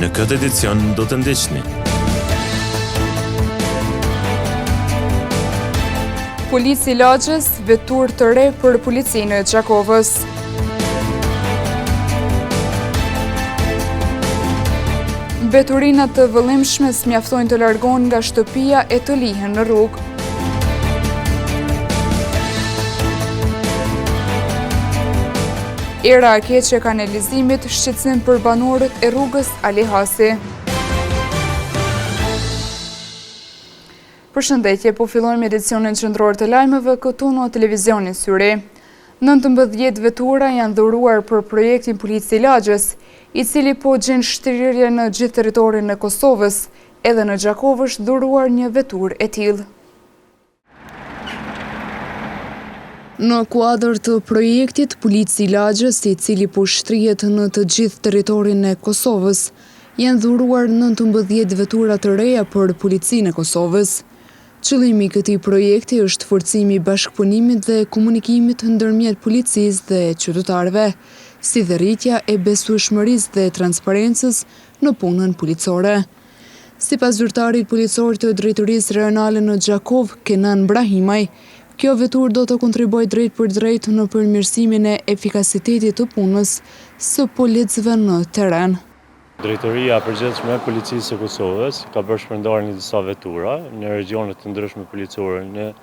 në këtë edicion do të ndiqni. Polici Lagjës, vetur të re për policinë e Gjakovës. Veturinat të vëllimshme mjaftojnë të largohen nga shtëpia e të lihen në rrugë. Era e keqe e kanalizimit shqetësim për banorët e rrugës Ali Hasi. Përshëndetje, po fillojmë edicionin qendror të lajmeve këtu në televizionin Syri. 19 vetura janë dhuruar për projektin Polici Lagjës, i cili po gjen shtrirje në gjithë territorin e Kosovës, edhe në Gjakovë është dhuruar një veturë e tillë. Në kuadër të projektit Polici Lagjës, i cili po shtrihet në të gjithë territorin e Kosovës, janë dhuruar 19 vetura të reja për policinë e Kosovës. Qëllimi i këtij projekti është forcimi i bashkëpunimit dhe komunikimit ndërmjet policisë dhe qytetarëve, si dhe rritja e besueshmërisë dhe transparencës në punën policore. Sipas zyrtarit policor të drejtorisë rajonale në Gjakovë, Kenan Brahimaj, kjo veturë do të kontribuojë drejt për drejt në përmirësimin e efikasitetit të punës së policëve në terren. Drejtoria përgjithshme e Policisë së Kosovës ka bërë shpërndarje në disa vetura në regione të ndryshme policore në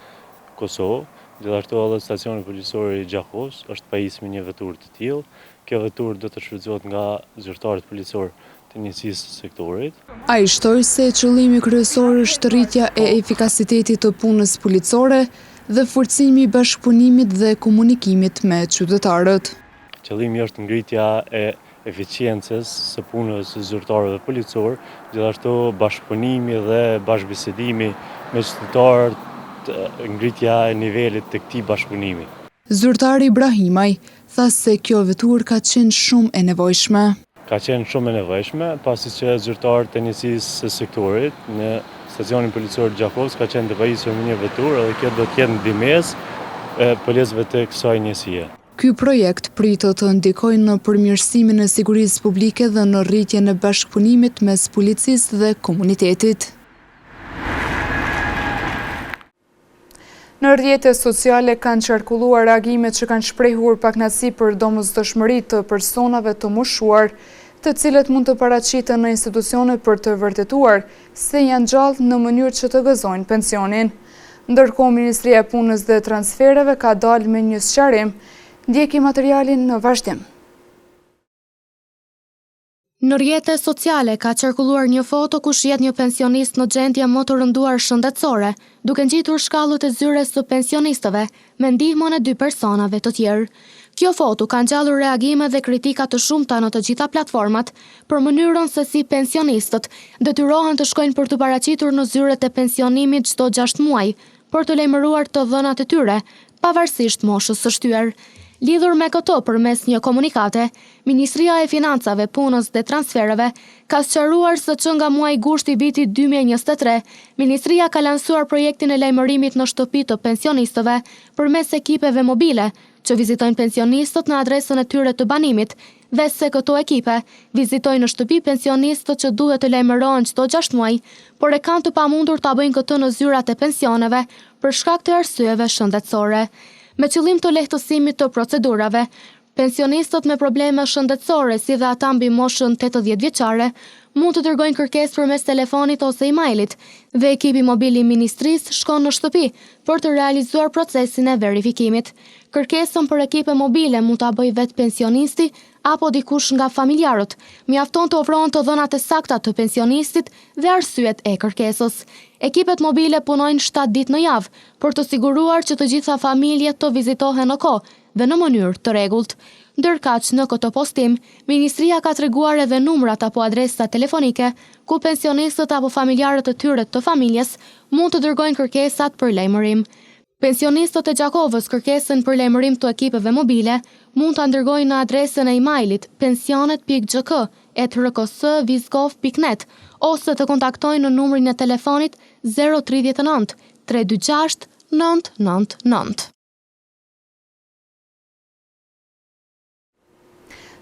Kosovë, gjithashtu edhe stacioni policor i Gjakovës është pajisur me një veturë të tillë. Kjo veturë do të shfrytëzohet nga zyrtarët policor të njësisë së sektorit. Ai shtoi se qëllimi kryesor është rritja e efikasitetit të punës policore dhe forcimi i bashkëpunimit dhe komunikimit me qytetarët. Qëllimi është ngritja e eficiencës së punës së zyrtarëve policor, gjithashtu bashkëpunimi dhe bashkëbisedimi me qytetarët, ngritja e nivelit të këtij bashkëpunimi. Zyrtari Ibrahimaj tha se kjo veturë ka qenë shumë e nevojshme. Ka qenë shumë e nevojshme, pasi që zyrtarët e njësisë së sektorit në stacionin policor të Gjakovës ka qenë të pajisur me një veturë dhe kjo do të jetë ndihmesë policëve të kësaj njësie. Ky projekt pritet të ndikojë në përmirësimin e sigurisë publike dhe në rritjen e bashkëpunimit mes policisë dhe komunitetit. Në rrjetet sociale kanë qarkulluar reagimet që kanë shprehur pakënaqësi për domosdoshmëritë të personave të moshuar, të cilët mund të paraqiten në institucione për të vërtetuar se janë gjallë në mënyrë që të gëzojnë pensionin. Ndërkohë, Ministria e Punës dhe Transfereve ka dalë me një sqarim. Ndjeki materialin në vazhdim. Në rrjetet sociale ka qarkulluar një foto ku shihet një pensionist në gjendje më të rënduar shëndetësore, duke ngjitur shkallët e zyres së pensionistëve me ndihmën e 2 personave të tjerë. Kjo foto ka ngjallur reagime dhe kritika të shumta në të gjitha platformat për mënyrën se si pensionistët detyrohen të shkojnë për të paraqitur në zyret e pensionimit çdo 6 muaj për të lajmëruar të dhënat e tyre, pavarësisht moshës së shtyer. Lidhur me këto përmes një komunikate, Ministria e Financave, Punës dhe Transfereve ka sqaruar se që nga muaji gusht i vitit 2023, Ministria ka lansuar projektin e lajmërimit në shtëpi të pensionistëve përmes ekipeve mobile, që vizitojnë pensionistët në adresën e tyre të banimit, dhe se këto ekipe vizitojnë në shtëpi pensionistët që duhet të lajmërohen çdo 6 muaj, por e kanë të pamundur ta bëjnë këtë në zyrat e pensioneve për shkak të arsyeve shëndetësore. Me qëllim të lehtësimit të procedurave, pensionistët me probleme shëndetësore, si dhe ata mbi moshën 80 vjeçare, mund të dërgojnë kërkesë përmes telefonit ose emailit, dhe ekipi mobil i ministrisë shkon në shtëpi për të realizuar procesin e verifikimit. Kërkesën për ekipe mobile mund ta bëjë vetë pensionisti apo dikush nga familjarët. Mjafton të ofrohen të dhënat e sakta të pensionistit dhe arsyet e kërkesës. Ekipet mobile punojnë 7 ditë në javë për të siguruar që të gjitha familjet të vizitohen në kohë dhe në mënyrë të rregullt. Ndërkaq, në këtë postim, Ministria ka treguar edhe numrat apo adresa telefonike ku pensionistët apo familjarët e tyre të familjes mund të dërgojnë kërkesat për lajmërim. Pensionistët e Gjakovës kërkesën për lajmërim të ekipeve mobile mund ta dërgojnë në adresën e emailit pensionet.gk@rks.vizgov.net ose të kontaktojnë në numrin e telefonit 039 326 999.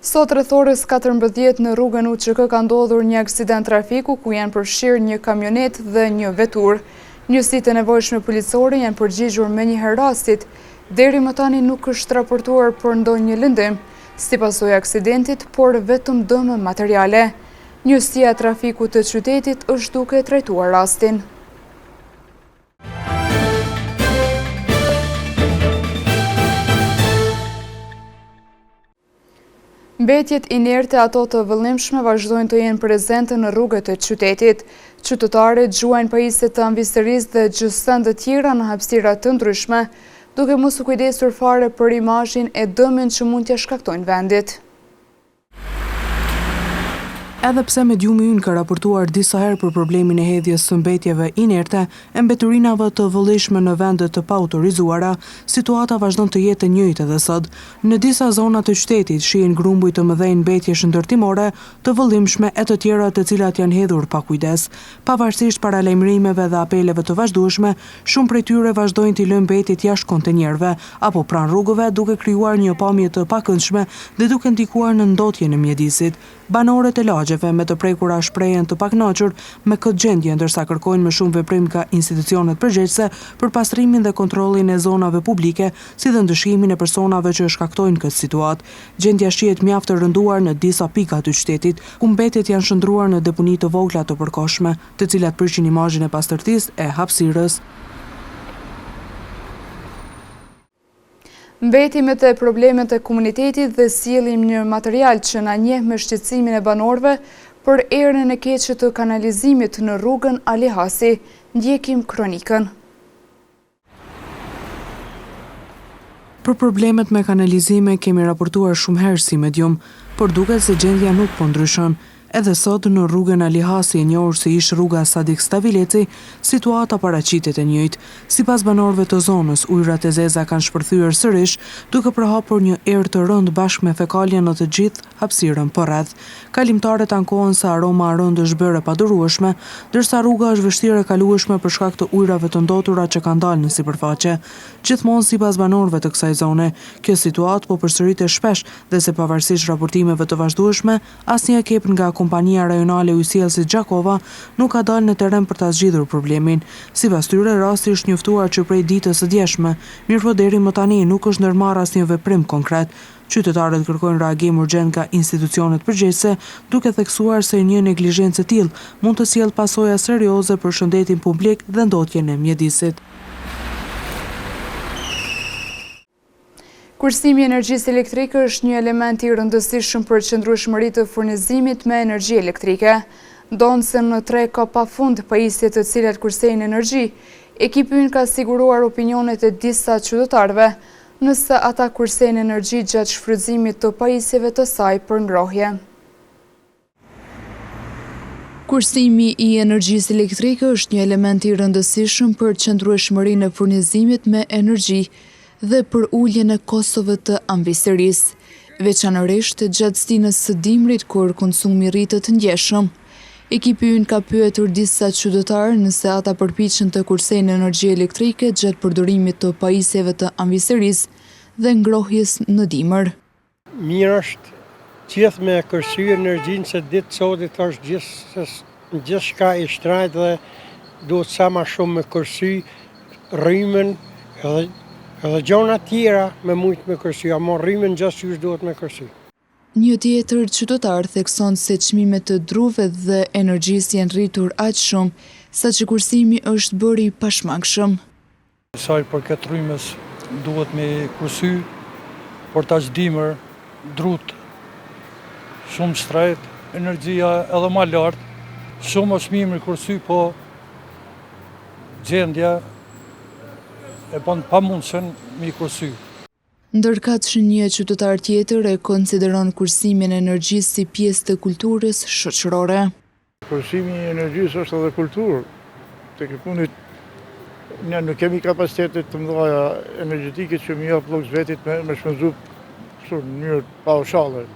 Sot rreth orës 14 në rrugën UÇK ka ndodhur një aksident trafiku ku janë përfshirë një kamionet dhe një vetur. Njësitë e nevojshme policore janë përgjigjur me një rastit, deri më tani nuk është raportuar për ndonjë lëndim, si pasojë e aksidentit, por vetëm dëme materiale. Njësia e trafikut të qytetit është duke trajtuar rastin. Mbetjet inerte ato të vëllimshme vazhdojnë të jenë prezente në rrugët e qytetit. Qytetarët gjuajnë pajisje të anvisërisë dhe gjësëndë tjera në hapësira të ndryshme, duke mos u kujdesur fare për imazhin e dëmin që mund t'ia shkaktojnë vendit. Edhe pse mediumi ynë ka raportuar disa herë për problemin e hedhjes së mbetjeve inerte e mbeturinave të vëllishme në vendet të paautorizuara, situata vazhdon të jetë e njëjtë edhe sot. Në disa zona të qytetit shihen grumbuj të mëdhenj mbetjesh ndërtimore të vëllimshme e të tjera të cilat janë hedhur pa kujdes. Pavarësisht paralajmërimeve dhe apeleve të vazhdueshme, shumë prej tyre vazhdojnë t'i lënë mbetjet jashtë kontenjerëve apo pranë rrugëve, duke krijuar një pamje të pakëndshme dhe duke ndikuar në ndotjen e mjedisit. Banorët e lagjeve me të prekura shprehen të pakënaqur me këtë gjendje, ndërsa kërkojnë më shumë veprim nga institucionet përgjegjëse për pastrimin dhe kontrollin e zonave publike, si dhe ndëshkimin e personave që shkaktojnë këtë situatë. Gjendja shihet mjaft e rënduar në disa pika të qytetit, ku mbetjet janë shndruar në deponi të vogla të përkohshme, të cilat prishin imazhin e pastërtisë e hapësirës. Mbetimet e problemet e komunitetit dhe sjellim një material që na njeh me shqetësimin e banorëve për erën e keqe të kanalizimit në rrugën Ali Hasi. Ndjekim kronikën. Për problemet me kanalizime kemi raportuar shumë herë si medium, por duket se gjendja nuk po ndryshon. Edhe sot në rrugën Ali Hasi, e njohur si ish rruga Sadik Stavileci, situata paraqitet e njëjtë. Sipas banorëve të zonës, ujërat e zeza kanë shpërthyer sërish, duke përhapur një erë të rëndë bashkë me fekalje në të gjithë hapësirën përreth. Kalimtarët ankohen se aroma e rëndë është bërë e padurueshme, ndërsa rruga është vështirë e kalueshme për shkak të ujërave të ndotura që kanë dalë në sipërfaqe. Gjithmonë sipas banorëve të kësaj zone, kjo situatë po përsëritet shpesh dhe se pavarësisht raportimeve të vazhdueshme, asnjë ekip nga kompania rajonale ujësjellësit Gjakova nuk ka dalë në terren për ta zgjidhur problemin. Sipas tyre, rasti është njoftuar që prej ditës së djeshme, mirëpo deri më tani nuk është ndërmarrë asnjë veprim konkret. Qytetarët kërkojnë reagim urgjent nga institucionet përgjegjëse, duke theksuar se një neglizhencë e tillë mund të sjellë pasoja serioze për shëndetin publik dhe ndotjen e mjedisit. Kursimi i energjisë elektrike është një element i rëndësishëm për qëndrueshmërinë të furnizimit me energji elektrike. Ndonë se në tre ka pafund pajisje të cilat kursejnë energji, ekipi ynë ka siguruar opinionet e disa qytetarëve, nëse ata kursejnë energji gjatë shfrytëzimit të pajisjeve të saj për ngrohje. Kursimi i energjisë elektrike është një element i rëndësishëm për qëndrueshmërinë e furnizimit me energji dhe për uljen e kostove të anvisërisë, veçanërisht gjatë stinës së dimrit kur konsumi rritet ndjeshëm. Ekipi ynë ka pyetur disa qytetarë nëse ata përpiqen të kursejnë energji elektrike gjatë përdorimit të pajisjeve të anvisërisë dhe ngrohjes në dimër. Mirë është gjithë me kursy energjinë se ditë sotit është gjithçka i shtrajt dhe duhet sa ma shumë me kursy rrymën edhe gjona tjera me mujtë me kursy, ama rrymën gjithë që duhet me kursy. Një tjetër qytetar thekson se çmimet të druve dhe energjisë janë rritur aq shumë, sa që kursimi është bërë i pashmangshëm. Saj për këtë rrymës duhet me kursy, por tash dimër, drut, shumë shtrejt, energjia edhe ma lartë, shumë është mirë me kursy, po gjendja e bën pamundshëm me kursy. Ndërkaq një qytetar tjetër e konsideron kursimin e energjisë si pjesë të kulturës shoqërore. Kursimi i energjisë është edhe kulturë. Tek punit ne nuk kemi kapacitetet të mëdha energjetike që më jap lloj vetit me shpenzu në mënyrë paushale.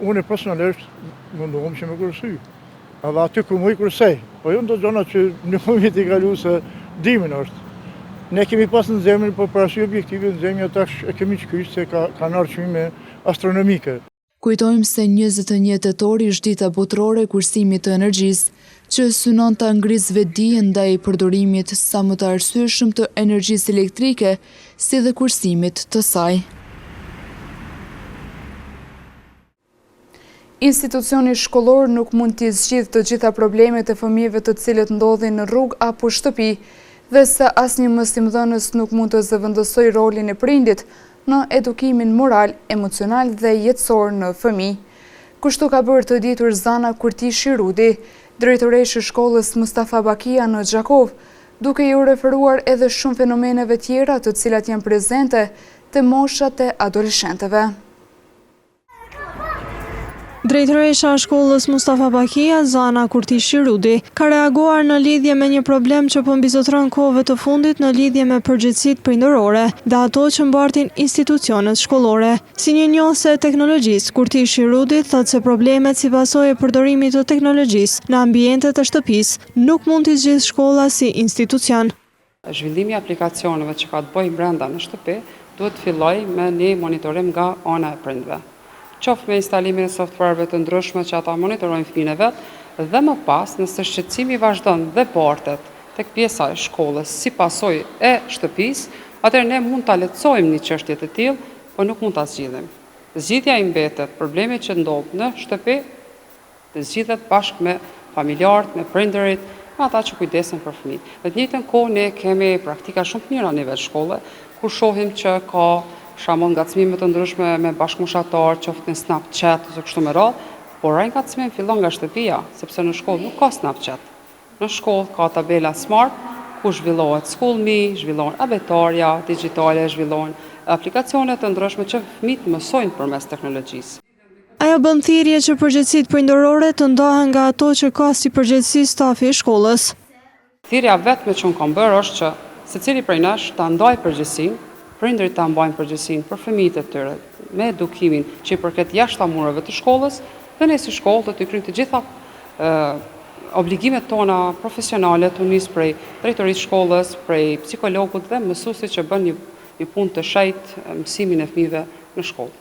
Unë personalisht mundohem që me kursy. Edhe aty ku më i kursej, po jo ndo gjona që në moment i kalu se dimin është. Ne kemi pas në zemër, po për arsye objektive në zemër tash e kemi qkysh se ka ardhur çmime astronomike. Kujtojmë se 21 tetor është dita botërore e kursimit të energjisë, që synon ta ngrisë vetdijen ndaj përdorimit sa më të arsyeshëm të energjisë elektrike, si dhe kursimit të saj. Institucioni shkollor nuk mund t'i zgjidhë të gjitha problemet e fëmijëve të cilët ndodhin në rrugë apo shtëpi, dhe se asnjë mësimdhënës nuk mund të zëvendësojë rolin e prindit në edukimin moral, emocional dhe jetësor në fëmijë. Kështu ka bërë të ditur Zana Kurtishi Rudi, drejtoreshë shkollës Mustafa Bakia në Gjakov, duke ju referuar edhe shumë fenomeneve tjera të cilat janë prezente te moshat e adoleshentëve. Drejtoresha e shkollës Mustafa Bakia, Zana Kurtishi Rudi, ka reaguar në lidhje me një problem që po mbizotron kohëve të fundit në lidhje me përgjegjësitë prindërore dhe ato që mbartin institucionet shkollore. Si një njohëse e teknologjisë, Kurtishi Rudi thotë se problemet si pasojë e përdorimit të teknologjisë në ambientet e shtëpisë nuk mund t'i zgjidhë shkolla si institucion. Zhvillimi i aplikacioneve që ka të bëjë brenda në shtëpi duhet të fillojë me një monitorim nga ana e prindve. Qoftë me instalimin e softwareve të ndryshme që ata monitorojnë fëmijën e vet, dhe më pas, nëse shqetësimi vazhdon dhe bartet tek pjesa e shkollës si pasojë e shtëpisë, atëherë ne mund ta lehtësojmë një çështje të tillë, por nuk mund ta zgjidhim. Zgjidhja i mbetet problemi që ndodh në shtëpi, të zgjidhet bashkë me familjarët, me prindërit, me ata që kujdesen për fëmijët. Në të njëjtën kohë ne kemi praktika shumë të mira në nivel shkolle, ku shohim që ka shamon ngacmime të ndryshme me bashkëmoshatar, qoftë në Snapchat ose kështu me radhë, por ai ngacmim fillon nga shtëpia, sepse në shkollë nuk ka Snapchat. Në shkollë ka tabela smart, ku zhvillohet SchoolMe, zhvillohen abetarja digjitale, zhvillohen aplikacione të ndryshme që fëmijët mësojnë përmes teknologjisë. Ajo bën thirrje që përgjegjësitë prindërore të ndahen nga ato që ka si përgjegjësi stafi i shkollës. Thirrja vetme që unë kam bërë është që secili prej nesh ta ndajë përgjegjësinë, prindërit ta mbajnë përgjegjësinë për fëmijët e tyre me edukimin që i përket jashtë mureve të shkollës, dhe ne si shkollë do të kryejmë të gjitha obligimet tona profesionale të nis prej drejtorisë shkollës, prej psikologut dhe mësuesit që bën një punë të shejtë mësimin e fëmijëve në shkollë.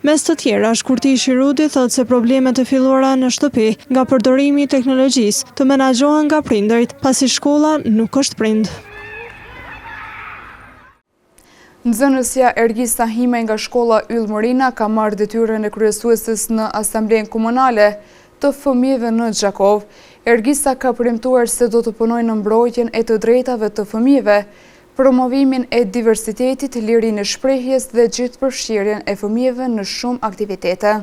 Mes të tjerash, Kurtishi Rudi thotë se problemet e filluara në shtëpi nga përdorimi i teknologjisë të menaxhohen nga prindërit, pasi shkolla nuk është prind. Nxënësja Ergisa Himaj nga shkolla Yll Morina ka marrë detyrën e kryesuesës në asamblen komunale të fëmijëve në Gjakov. Ergisa ka premtuar se do të punojë në mbrojtjen e të drejtave të fëmijëve, promovimin e diversitetit, lirinë e shprehjes dhe gjithëpërfshirjen e fëmijëve në shumë aktivitete.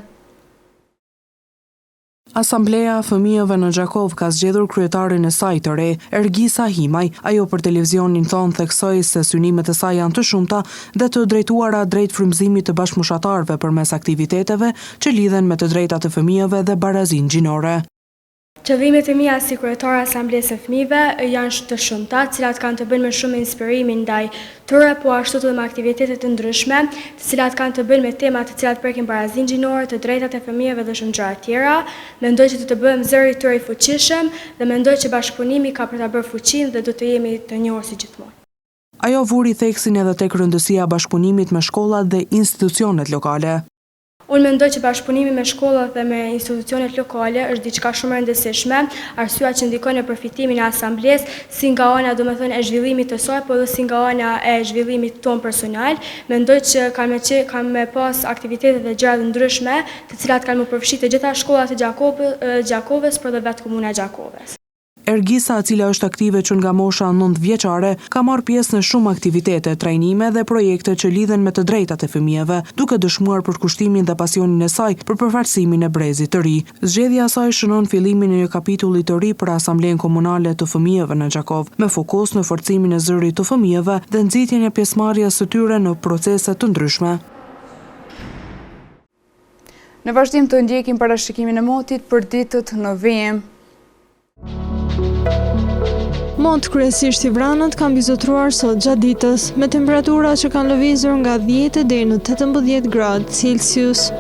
Asambleja e fëmijëve në Gjakov ka zgjedhur kryetarin e saj të re, Ergisa Himaj. Ajo për televizionin thonë theksoi se synimet e saj janë të shumta dhe të drejtuara drejt frymëzimit të bashkëmoshatarëve përmes aktiviteteve që lidhen me të drejtat e fëmijëve dhe barazinë gjinore. Qëllimet e mia si kryetare e Asamblesë së Fëmijëve janë të shumta, të cilat kanë të bëjnë me shumë inspirimin ndaj tyre, po ashtu edhe me aktivitete të ndryshme, të cilat kanë të bëjnë me tema të cilat prekin barazinë gjinore, të drejtat e fëmijëve dhe shumë gjëra tjera. Mendoj që do të bëjmë zëri tyre i fuqishëm dhe mendoj që bashkëpunimi ka për ta bërë fuqinë dhe do të jemi të njohur si gjithmonë. Ajo vuri theksin edhe tek rëndësia bashkëpunimit me shkollat dhe institucionet lokale. Unë mendoj që bashkëpunimi me shkollat dhe me institucionet lokale është diçka shumë e rëndësishme, arsyeja që ndikon në përfitimin e asamblesë, si nga ana domethënë e zhvillimit të saj, por edhe si nga ana e zhvillimit ton personal. Mendoj që kanë me pas aktivitete dhe gjëra të ndryshme, të cilat kanë më përfshirë të gjitha shkollat e Gjakovës, por edhe vetë komuna e Gjakovës. Ergisa, e cila është aktive që nga mosha 9 vjeçare, ka marrë pjesë në shumë aktivitete, trajnime dhe projekte që lidhen me të drejtat e fëmijëve, duke dëshmuar për kushtimin dhe pasionin e saj për përfaqësimin e brezit të ri. Zgjedhja e saj shënon fillimin e një kapitulli të ri për Asamblenë Komunale të Fëmijëve në Gjakov, me fokus në forcimin e zërit të fëmijëve dhe nxitjen e pjesëmarrjes së tyre në procese të ndryshme. Në vazhdim të ndjekim parashikimin e motit për ditët në vijim. Mot kryesisht i Vranët kanë bizotruar sot gjatë ditës, me temperatura që kanë lëvizur nga 10 deri në 18 gradë Celsius.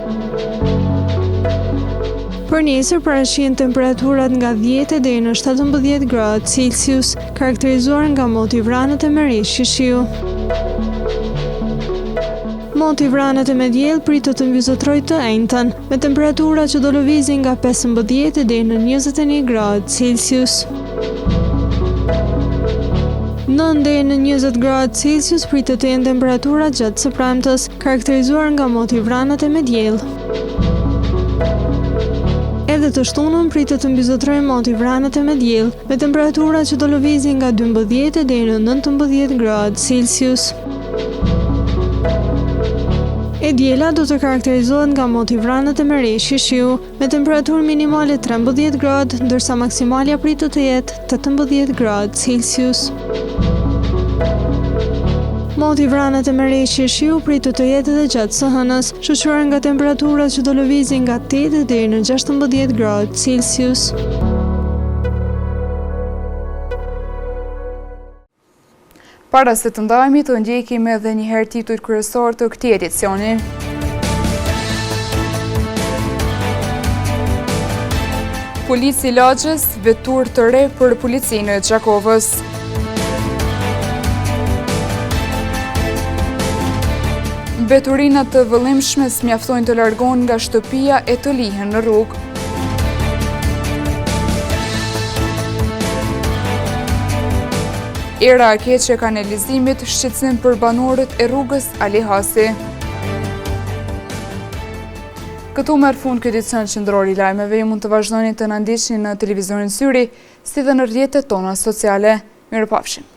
Për nesër parashihen temperaturat nga 10 deri në 17 gradë Celsius, karakterizuar nga moti i Vranët e Merish Shishiu. Moti Vranet e Medjell pritet të mbyzotrojë të enjtën, me temperatura që do lëvizin nga 15 deri në 21 gradë Celsius. 9 deri në 20 gradë Celsius pritet të jenë temperatura gjatë së premtes, karakterizuar nga Moti Vranet e Medjell. Edhe të shtunën pritet të mbyzotrojë Moti Vranet e Medjell, me temperatura që do lëvizin nga 12 deri në 19 gradë Celsius. E diela do të karakterizohet nga Moti Vranet e Merresh Shishiu, me temperaturë minimale 13 gradë, ndërsa maksimalja pritet të jetë 18 gradë Celsius. Moti Vranet e Merresh Shishiu pritet të jetë edhe gjatë së hënës, shoqëruar nga temperaturat që do lëvizin nga 8 deri në 16 gradë Celsius. Para se të ndajemi, të ndjekim edhe një herë titujt kryesor të këtij edicioni. Polici i Lagjës, vetur të re për policinë e Gjakovës. Veturinat të vëllimshme s'mjaftojnë të largohen nga shtëpia e të lihen në rrugë. Era e keqe e kanalizimit shqetësim për banorët e rrugës Ali Hasi. Këtu merr fund ky edicion qendror i lajmeve. Ju mund të vazhdoni të na ndiqni në televizionin Syri, si dhe në rrjetet tona sociale. Mirupafshim.